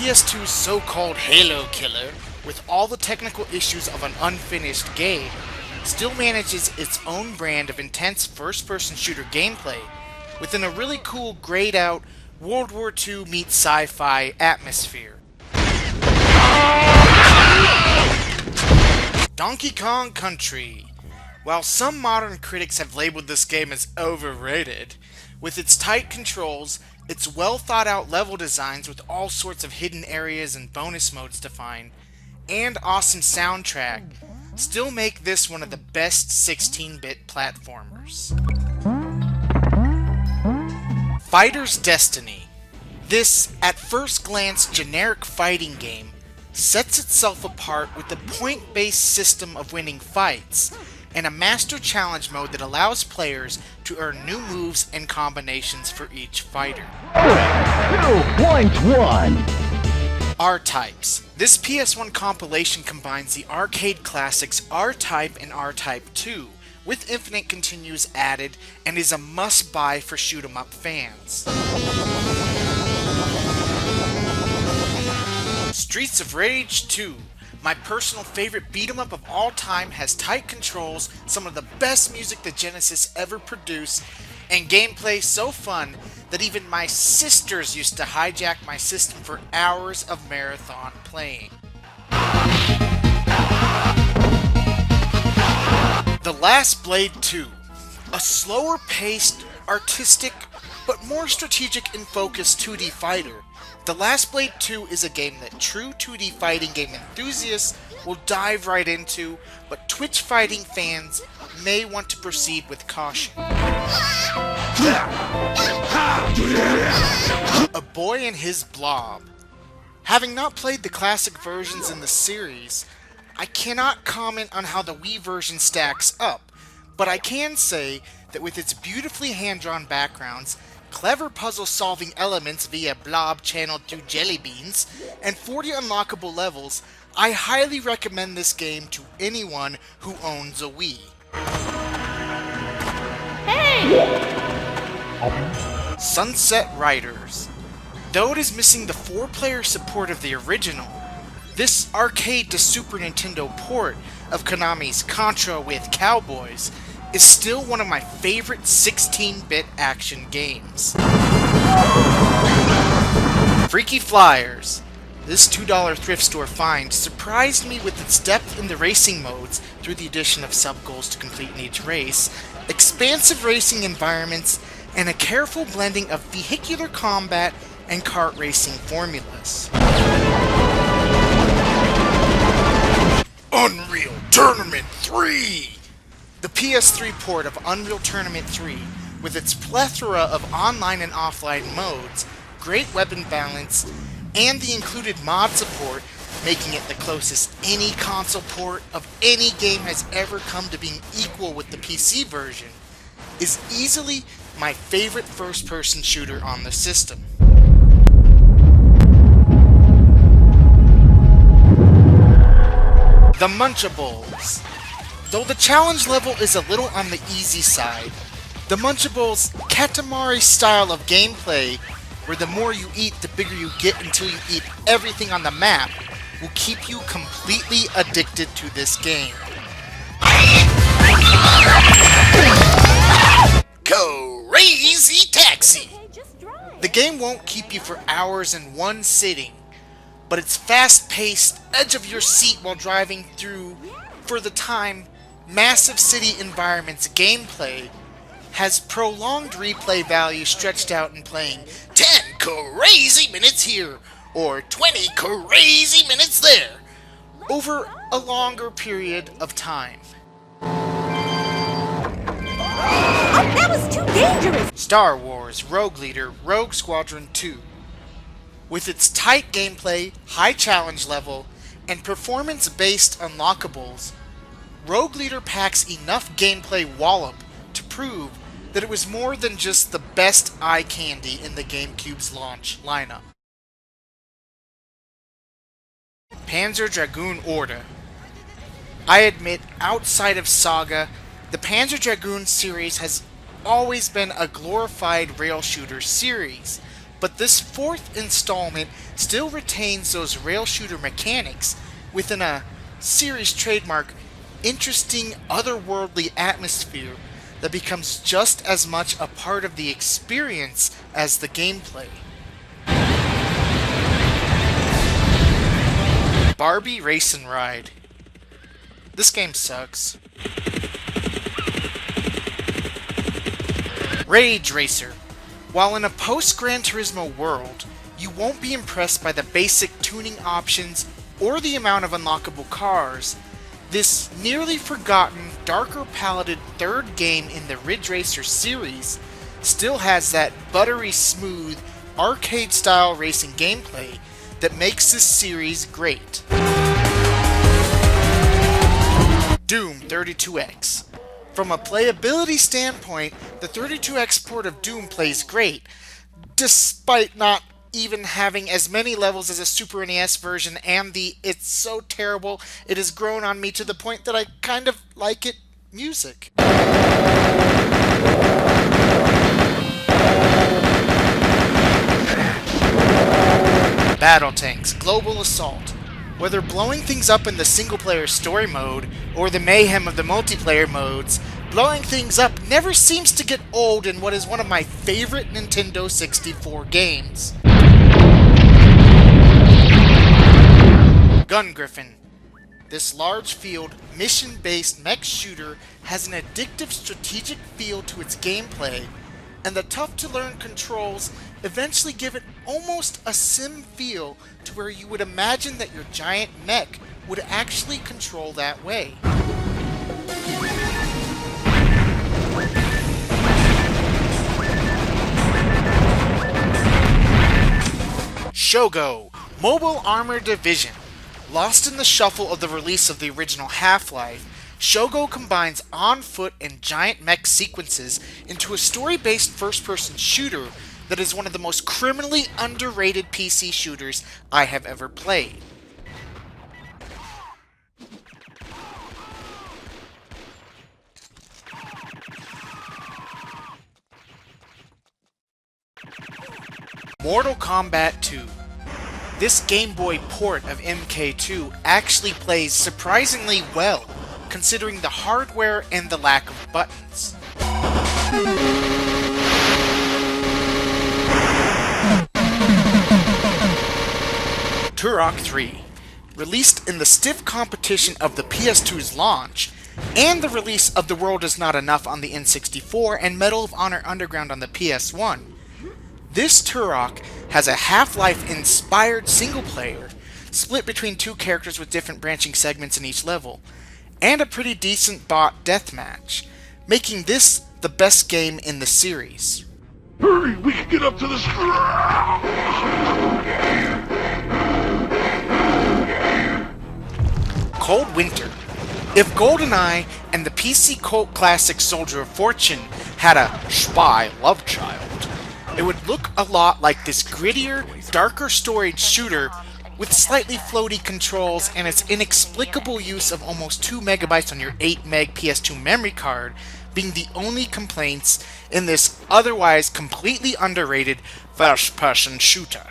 PS2's so-called Halo killer, with all the technical issues of an unfinished game, still manages its own brand of intense first-person shooter gameplay within a really cool grayed-out World War II meets sci-fi atmosphere. Donkey Kong Country. While some modern critics have labeled this game as overrated, with its tight controls, its well-thought-out level designs with all sorts of hidden areas and bonus modes defined, and awesome soundtrack, still make this one of the best 16-bit platformers. Fighter's Destiny. This, at first glance, generic fighting game sets itself apart with the point-based system of winning fights, and a master challenge mode that allows players to earn new moves and combinations for each fighter. 2.1 R-Types. This PS1 compilation combines the arcade classics R-Type and R-Type 2, with Infinite Continues added, and is a must-buy for shoot-'em-up fans. Streets of Rage 2. My personal favorite beat-em-up of all time, has tight controls, some of the best music the Genesis ever produced, and gameplay so fun that even my sisters used to hijack my system for hours of marathon playing. The Last Blade 2. A slower-paced, artistic, but more strategic and focused 2D fighter. The Last Blade 2 is a game that true 2D fighting game enthusiasts will dive right into, but Twitch fighting fans may want to proceed with caution. A Boy and His Blob. Having not played the classic versions in the series, I cannot comment on how the Wii version stacks up, but I can say that with its beautifully hand-drawn backgrounds, clever puzzle-solving elements via blob channeled through jelly beans, and 40 unlockable levels, I highly recommend this game to anyone who owns a Wii. Hey! Sunset Riders. Though it is missing the 4-player support of the original, this arcade to Super Nintendo port of Konami's Contra with Cowboys is still one of my favorite 16-bit action games. Freaky Flyers. This $2 thrift store find surprised me with its depth in the racing modes through the addition of sub-goals to complete in each race, expansive racing environments, and a careful blending of vehicular combat and kart racing formulas. Unreal Tournament 3! The PS3 port of Unreal Tournament 3, with its plethora of online and offline modes, great weapon balance, and the included mod support, making it the closest any console port of any game has ever come to being equal with the PC version, is easily my favorite first-person shooter on the system. The Munchables. Though the challenge level is a little on the easy side, the Munchables' Katamari style of gameplay, where the more you eat, the bigger you get until you eat everything on the map, will keep you completely addicted to this game. Crazy Taxi! The game won't keep you for hours in one sitting, but its fast-paced, edge-of-your-seat while driving through, for the time, massive city environments gameplay has prolonged replay value stretched out in playing 10 crazy minutes here, or 20 crazy minutes there, over a longer period of time. That was too dangerous! Star Wars Rogue Leader Rogue Squadron 2. With its tight gameplay, high challenge level, and performance-based unlockables, Rogue Leader packs enough gameplay wallop to prove that it was more than just the best eye candy in the Gamecube's launch lineup. Panzer Dragoon Orta. I admit, outside of Saga, the Panzer Dragoon series has always been a glorified rail shooter series, but this fourth installment still retains those rail shooter mechanics within a series trademark interesting otherworldly atmosphere that becomes just as much a part of the experience as the gameplay. Barbie Race and Ride. This game sucks. Rage Racer. While in a post-Gran Turismo world, you won't be impressed by the basic tuning options or the amount of unlockable cars, this nearly forgotten, darker paleted third game in the Ridge Racer series still has that buttery smooth, arcade-style racing gameplay that makes this series great. Doom 32X. From a playability standpoint, the 32X port of Doom plays great, despite not even having as many levels as a Super NES version and the "it's so terrible, it has grown on me to the point that I kind of like it" music. Battletanx Global Assault. Whether blowing things up in the single-player story mode or the mayhem of the multiplayer modes, blowing things up never seems to get old in what is one of my favorite Nintendo 64 games. Gun Griffin. This large-field, mission-based mech shooter has an addictive strategic feel to its gameplay, and the tough-to-learn controls eventually give it almost a sim feel to where you would imagine that your giant mech would actually control that way. Shogo Mobile Armor Division. Lost in the shuffle of the release of the original Half-Life, Shogo combines on-foot and giant mech sequences into a story-based first-person shooter that is one of the most criminally underrated PC shooters I have ever played. Mortal Kombat 2. This Game Boy port of MK2 actually plays surprisingly well, considering the hardware and the lack of buttons. Turok 3. Released in the stiff competition of the PS2's launch, and the release of The World Is Not Enough on the N64 and Medal of Honor Underground on the PS1, this Turok has a Half-Life inspired single player, split between two characters with different branching segments in each level, and a pretty decent bot deathmatch, making this the best game in the series. Hurry, we can get up to the Cold Winter. If GoldenEye and the PC cult classic Soldier of Fortune had a spy love child, it would look a lot like this grittier, darker storied shooter with slightly floaty controls and its inexplicable use of almost 2 megabytes on your 8 meg PS2 memory card being the only complaints in this otherwise completely underrated first-person shooter.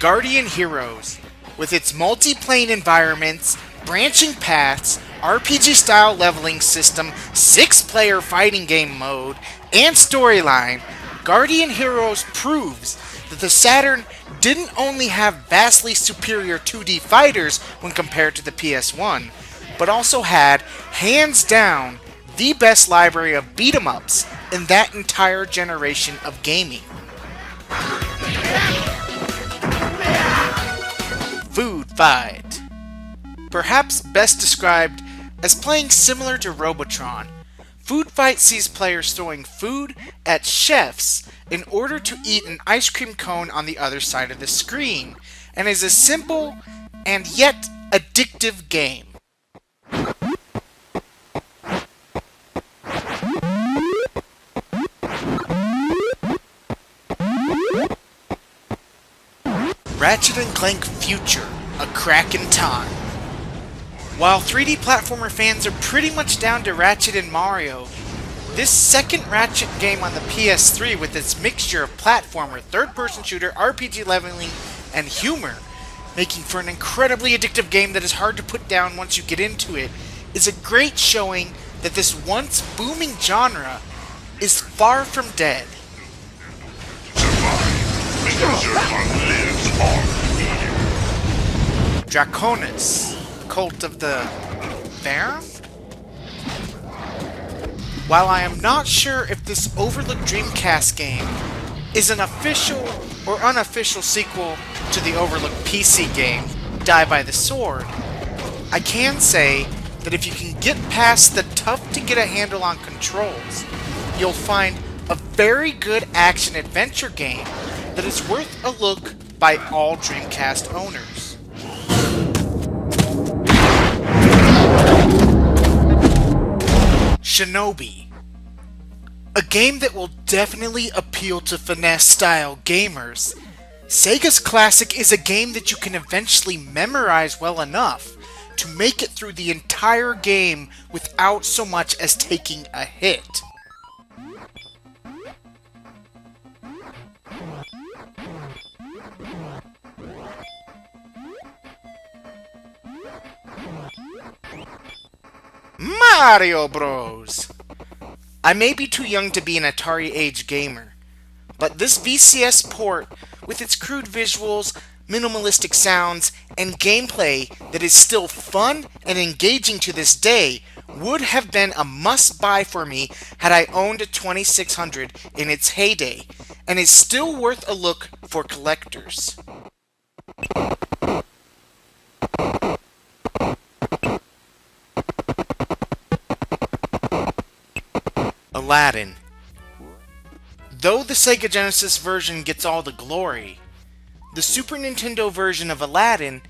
Guardian Heroes. With its multiplane environments, branching paths, RPG-style leveling system, 6-player fighting game mode, and storyline, Guardian Heroes proves that the Saturn didn't only have vastly superior 2D fighters when compared to the PS1, but also had, hands down, the best library of beat-em-ups in that entire generation of gaming. Food Fight. Perhaps best described as playing similar to Robotron, Food Fight sees players throwing food at chefs in order to eat an ice cream cone on the other side of the screen, and is a simple and yet addictive game. Ratchet and Clank Future, A Crack in Time. While 3D platformer fans are pretty much down to Ratchet and Mario, this second Ratchet game on the PS3 with its mixture of platformer, third-person shooter, RPG leveling, and humor, making for an incredibly addictive game that is hard to put down once you get into it, is a great showing that this once booming genre is far from dead. Because your heart lives on. Draconis, Cult of the Baron? While I am not sure if this overlooked Dreamcast game is an official or unofficial sequel to the overlooked PC game, Die by the Sword, I can say that if you can get past the tough-to-get-a-handle on controls, you'll find a very good action-adventure game that is worth a look by all Dreamcast owners. Shinobi. A game that will definitely appeal to finesse-style gamers. Sega's classic is a game that you can eventually memorize well enough to make it through the entire game without so much as taking a hit. Mario Bros. I may be too young to be an Atari-age gamer, but this VCS port, with its crude visuals, minimalistic sounds, and gameplay that is still fun and engaging to this day, would have been a must-buy for me had I owned a 2600 in its heyday, and is still worth a look for collectors. Aladdin. Though the Sega Genesis version gets all the glory, the Super Nintendo version of Aladdin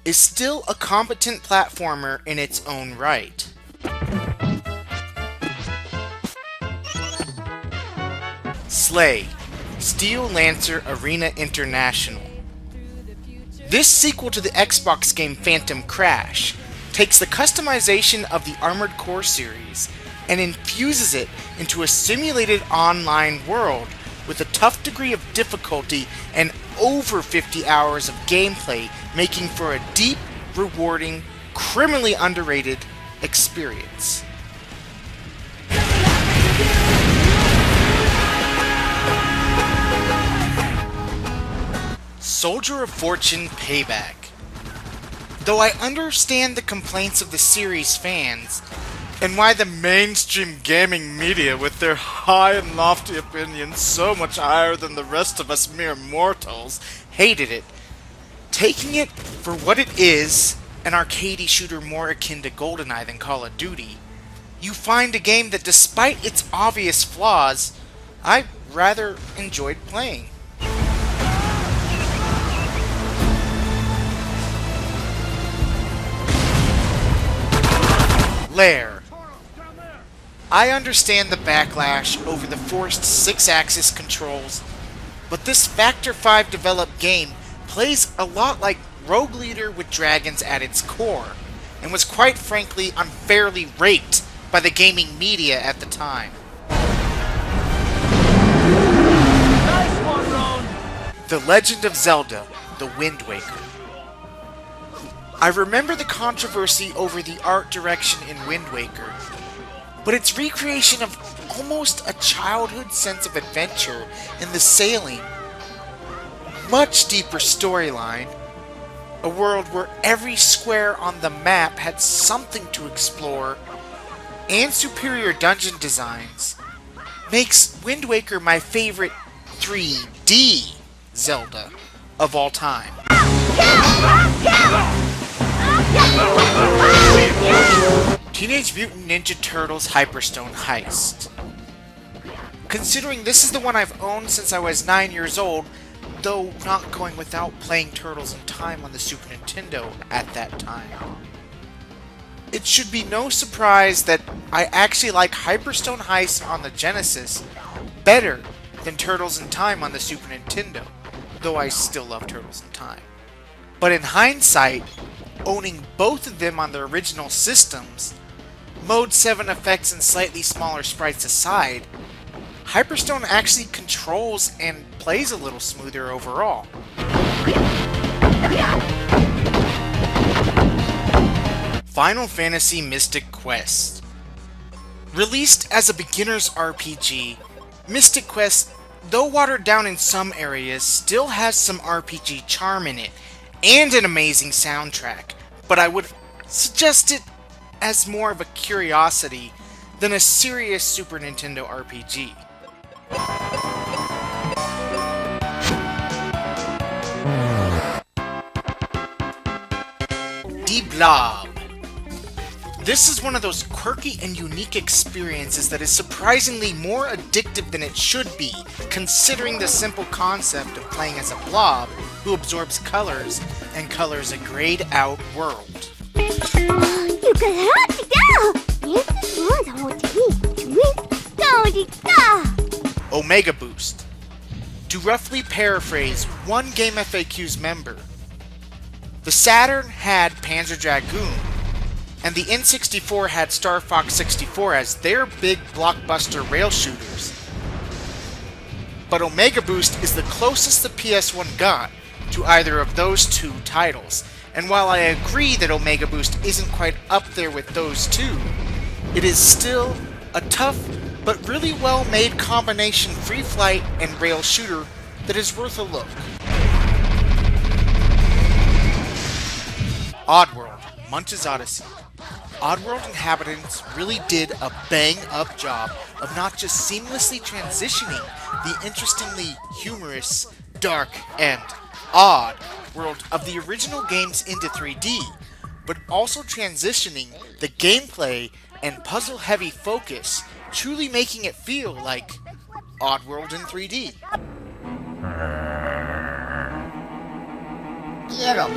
is still a competent platformer in its own right. S.L.A.I, Steel Lancer Arena International. This sequel to the Xbox game Phantom Crash takes the customization of the Armored Core series and infuses it into a simulated online world with a tough degree of difficulty and over 50 hours of gameplay, making for a deep, rewarding, criminally underrated experience. Soldier of Fortune Payback. Though I understand the complaints of the series fans, and why the mainstream gaming media, with their high and lofty opinions so much higher than the rest of us mere mortals, hated it. Taking it for what it is, an arcadey shooter more akin to GoldenEye than Call of Duty, you find a game that, despite its obvious flaws, I rather enjoyed playing. Lair. I understand the backlash over the forced 6-axis controls, but this Factor 5 developed game plays a lot like Rogue Leader with dragons at its core, and was quite frankly unfairly raped by the gaming media at the time. Nice one, Ron. The Legend of Zelda, The Wind Waker. I remember the controversy over the art direction in Wind Waker, but its recreation of almost a childhood sense of adventure in the sailing, much deeper storyline, a world where every square on the map had something to explore, and superior dungeon designs, makes Wind Waker my favorite 3D Zelda of all time. Teenage Mutant Ninja Turtles Hyperstone Heist. Considering this is the one I've owned since I was 9 years old, though not going without playing Turtles in Time on the Super Nintendo at that time, it should be no surprise that I actually like Hyperstone Heist on the Genesis better than Turtles in Time on the Super Nintendo, though I still love Turtles in Time. But in hindsight, owning both of them on their original systems, Mode 7 effects and slightly smaller sprites aside, Hyperstone actually controls and plays a little smoother overall. Final Fantasy Mystic Quest. Released as a beginner's RPG, Mystic Quest, though watered down in some areas, still has some RPG charm in it, and an amazing soundtrack, but I would suggest it as more of a curiosity than a serious Super Nintendo RPG. The Blob. This is one of those quirky and unique experiences that is surprisingly more addictive than it should be, considering the simple concept of playing as a blob who absorbs colors and colors a grayed out world. Omega Boost. To roughly paraphrase one Game FAQ's member, the Saturn had Panzer Dragoon, and the N64 had Star Fox 64 as their big blockbuster rail shooters. But Omega Boost is the closest the PS1 got to either of those two titles, and while I agree that Omega Boost isn't quite up there with those two, it is still a tough but really well made combination free flight and rail shooter that is worth a look. Oddwolrd, Munch's Oddysee. Oddwolrd inhabitants really did a bang-up job of not just seamlessly transitioning the interestingly humorous, dark, and odd world of the original games into 3D, but also transitioning the gameplay and puzzle-heavy focus, truly making it feel like Oddwolrd in 3D. Get 'em.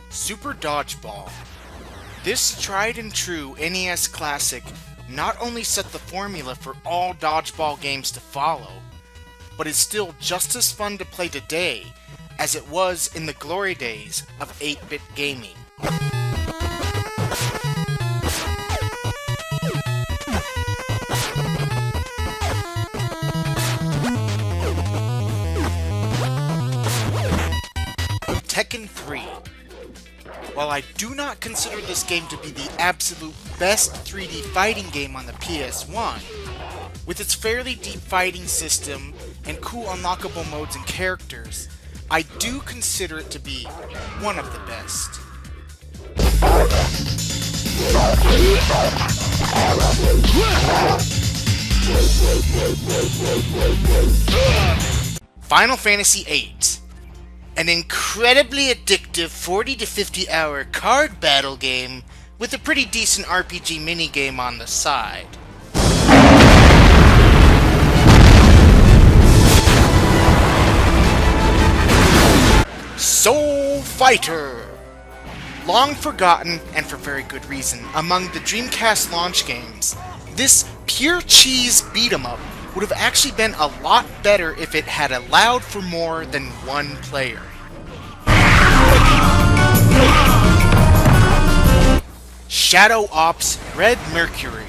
Super Dodgeball. This tried and true NES classic not only set the formula for all dodgeball games to follow, but is still just as fun to play today as it was in the glory days of 8-bit gaming. Tekken 3. While I do not consider this game to be the absolute best 3D fighting game on the PS1, with its fairly deep fighting system and cool unlockable modes and characters, I do consider it to be one of the best. Final Fantasy VIII. An incredibly addictive 40 to 50 hour card battle game with a pretty decent RPG minigame on the side. Soul Fighter! Long forgotten, and for very good reason, among the Dreamcast launch games, this pure cheese beat-em-up would have actually been a lot better if it had allowed for more than one player. Shadow Ops Red Mercury.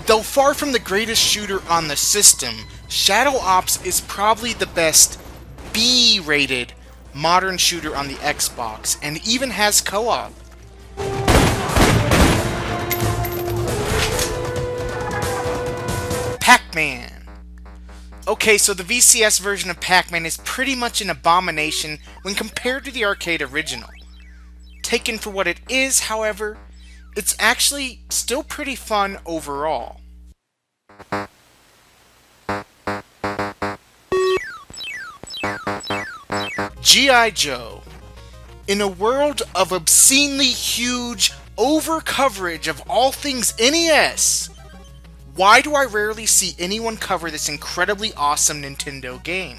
Though far from the greatest shooter on the system, Shadow Ops is probably the best B-rated modern shooter on the Xbox, and even has co-op. Pac-Man. Okay, so the VCS version of Pac-Man is pretty much an abomination when compared to the arcade original. Taken for what it is, however, it's actually still pretty fun overall. G.I. Joe. In a world of obscenely huge over-coverage of all things NES, why do I rarely see anyone cover this incredibly awesome Nintendo game?